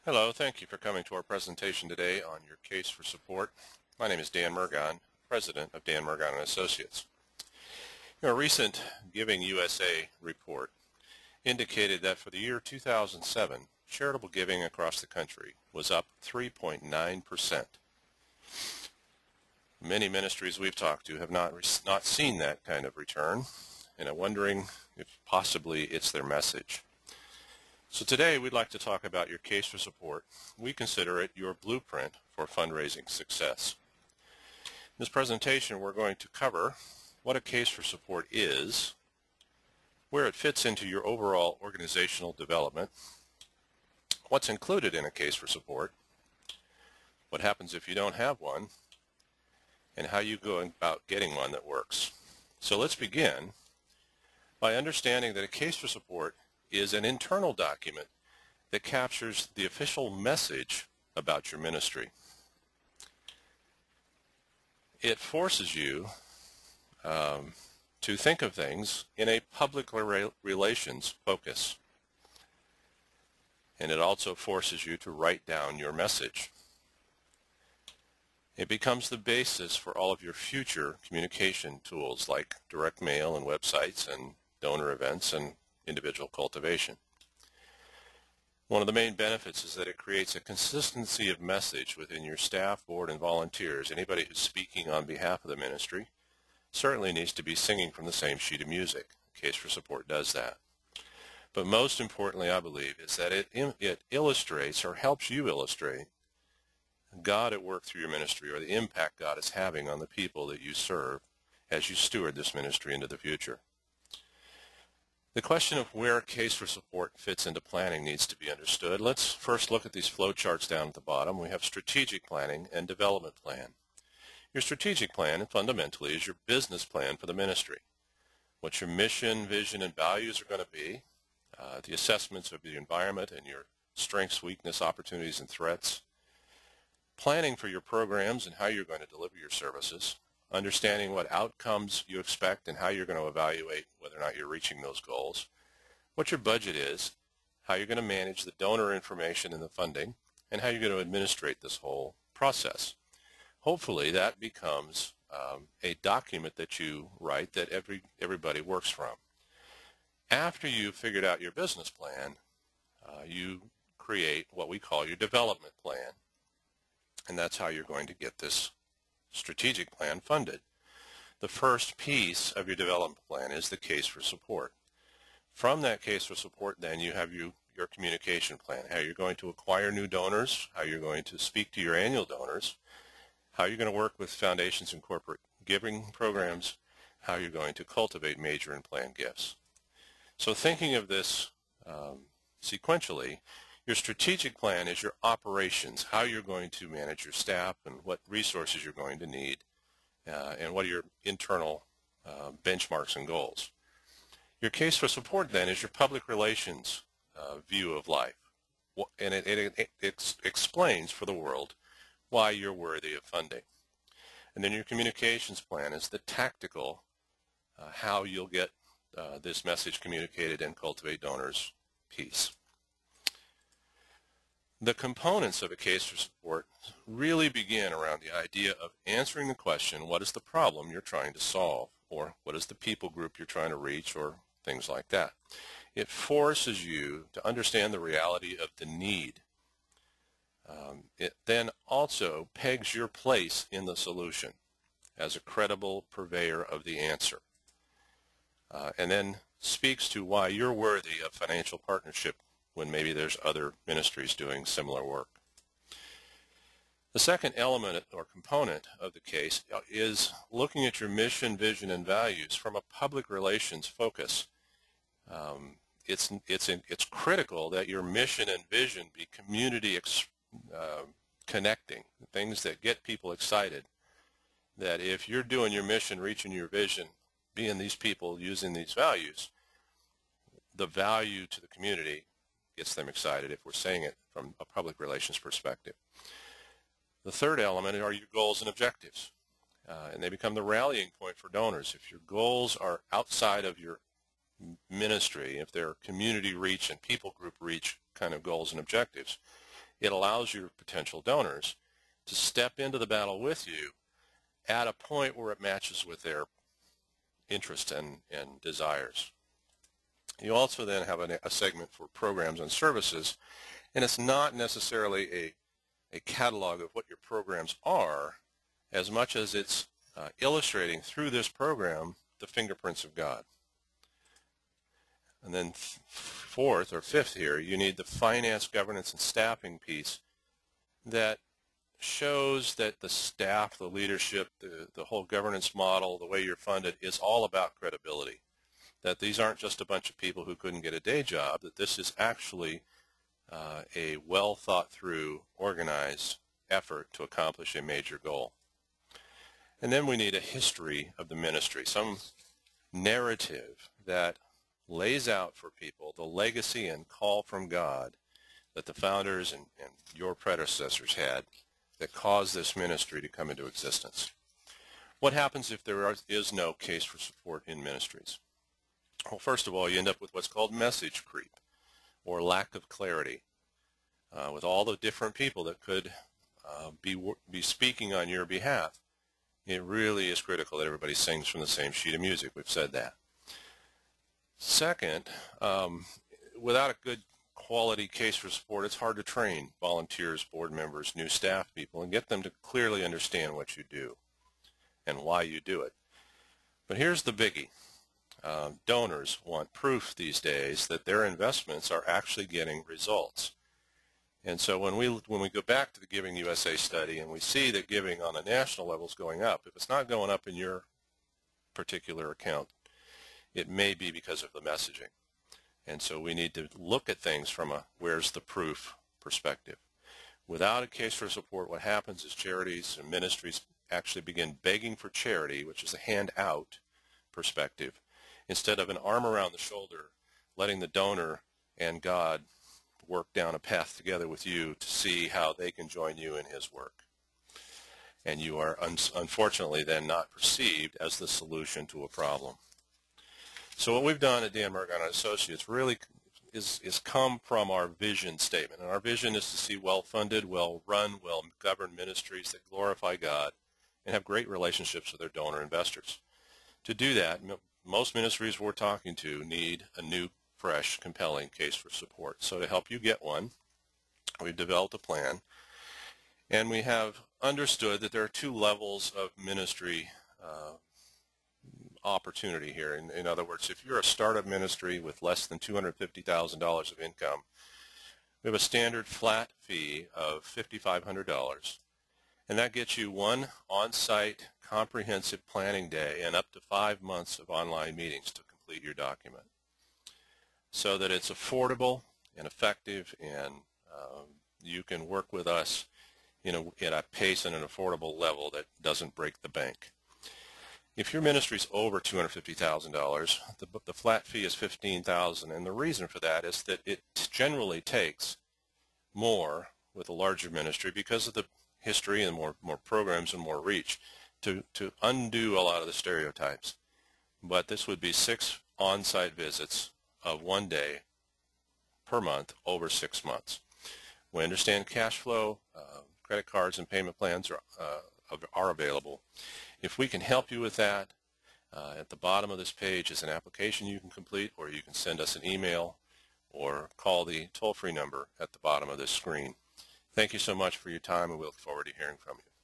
Hello, thank you for coming to our presentation today on your case for support. My name is Dan Murgon, President of Dan Murgon & Associates. A recent Giving USA report indicated that for the year 2007, charitable giving across the country was up 3.9%. Many ministries we've talked to have not seen that kind of return, and are wondering if possibly it's their message. So today we'd like to talk about your case for support. We consider it your blueprint for fundraising success. In this presentation we're going to cover what a case for support is, where it fits into your overall organizational development, what's included in a case for support, what happens if you don't have one, and how you go about getting one that works. So let's begin by understanding that a case for support is an internal document that captures the official message about your ministry. It forces you to think of things in a public relations focus. And it also forces you to write down your message. It becomes the basis for all of your future communication tools like direct mail and websites and donor events and individual cultivation. One of the main benefits is that it creates a consistency of message within your staff, board, and volunteers. Anybody who's speaking on behalf of the ministry certainly needs to be singing from the same sheet of music. Case for Support does that. But most importantly, I believe, is that it illustrates or helps you illustrate God at work through your ministry, or the impact God is having on the people that you serve as you steward this ministry into the future. The question of where a case for support fits into planning needs to be understood. Let's first look at these flow charts down at the bottom. We have strategic planning and development plan. Your strategic plan fundamentally is your business plan for the ministry. What your mission, vision, and values are going to be, the assessments of the environment and your strengths, weakness, opportunities, and threats, planning for your programs and how you're going to deliver your services, understanding what outcomes you expect and how you're going to evaluate whether or not you're reaching those goals, what your budget is, how you're going to manage the donor information and the funding, and how you're going to administrate this whole process. Hopefully that becomes a document that you write that everybody works from. After you've figured out your business plan, you create what we call your development plan, and that's how you're going to get this strategic plan funded. The first piece of your development plan is the case for support. From that case for support, then, you have your communication plan, how you're going to acquire new donors, how you're going to speak to your annual donors, how you're going to work with foundations and corporate giving programs, how you're going to cultivate major and planned gifts. So thinking of this sequentially, your strategic plan is your operations, how you're going to manage your staff and what resources you're going to need, and what are your internal benchmarks and goals. Your case for support then is your public relations view of life, and it explains for the world why you're worthy of funding. And then your communications plan is the tactical, how you'll get this message communicated and cultivate donors piece. The components of a case for support really begin around the idea of answering the question, what is the problem you're trying to solve, or what is the people group you're trying to reach, or things like that. It forces you to understand the reality of the need. It then also pegs your place in the solution as a credible purveyor of the answer, and then speaks to why you're worthy of financial partnership when maybe there's other ministries doing similar work. The second element or component of the case is looking at your mission, vision, and values from a public relations focus. It's critical that your mission and vision be community connecting, things that get people excited, that if you're doing your mission, reaching your vision, being these people, using these values, the value to the community gets them excited if we're saying it from a public relations perspective. The third element are your goals and objectives, and they become the rallying point for donors. If your goals are outside of your ministry, if they're community reach and people group reach kind of goals and objectives, it allows your potential donors to step into the battle with you at a point where it matches with their interests and desires. You also then have a segment for programs and services, and it's not necessarily a catalog of what your programs are as much as it's illustrating through this program the fingerprints of God. And then fourth or fifth here, you need the finance, governance, and staffing piece that shows that the staff, the leadership, the whole governance model, the way you're funded is all about credibility. That these aren't just a bunch of people who couldn't get a day job, that this is actually a well thought through, organized effort to accomplish a major goal. And then we need a history of the ministry, some narrative that lays out for people the legacy and call from God that the founders and your predecessors had that caused this ministry to come into existence. What happens if there is no case for support in ministries? Well, first of all, you end up with what's called message creep, or lack of clarity, with all the different people that could be speaking on your behalf. It really is critical that everybody sings from the same sheet of music. We've said that. Second, without a good quality case for support, it's hard to train volunteers, board members, new staff people, and get them to clearly understand what you do and why you do it. But here's the biggie. Donors want proof these days that their investments are actually getting results. And so when we go back to the Giving USA study and we see that giving on a national level is going up, if it's not going up in your particular account, it may be because of the messaging. And so we need to look at things from a where's the proof perspective. Without a case for support, what happens is charities and ministries actually begin begging for charity, which is a handout perspective, instead of an arm around the shoulder, letting the donor and God work down a path together with you to see how they can join you in his work. And you are unfortunately then not perceived as the solution to a problem. So what we've done at Dan Mergon Associates really is come from our vision statement. And our vision is to see well-funded, well-run, well-governed ministries that glorify God and have great relationships with their donor investors. To do that, most ministries we're talking to need a new, fresh, compelling case for support. So to help you get one, we've developed a plan, and we have understood that there are two levels of ministry opportunity here. In other words, if you're a startup ministry with less than $250,000 of income, we have a standard flat fee of $5,500, and that gets you one on-site comprehensive planning day and up to 5 months of online meetings to complete your document, so that it's affordable and effective, and you can work with us at a pace and an affordable level that doesn't break the bank. If your ministry is over $250,000, the flat fee is $15,000, and the reason for that is that it generally takes more with a larger ministry because of the history and more programs and more reach to undo a lot of the stereotypes. But this would be 6 on-site visits of 1 day per month over 6 months. We understand cash flow, credit cards, and payment plans are available. If we can help you with that, at the bottom of this page is an application you can complete, or you can send us an email or call the toll-free number at the bottom of this screen. Thank you so much for your time, and we look forward to hearing from you.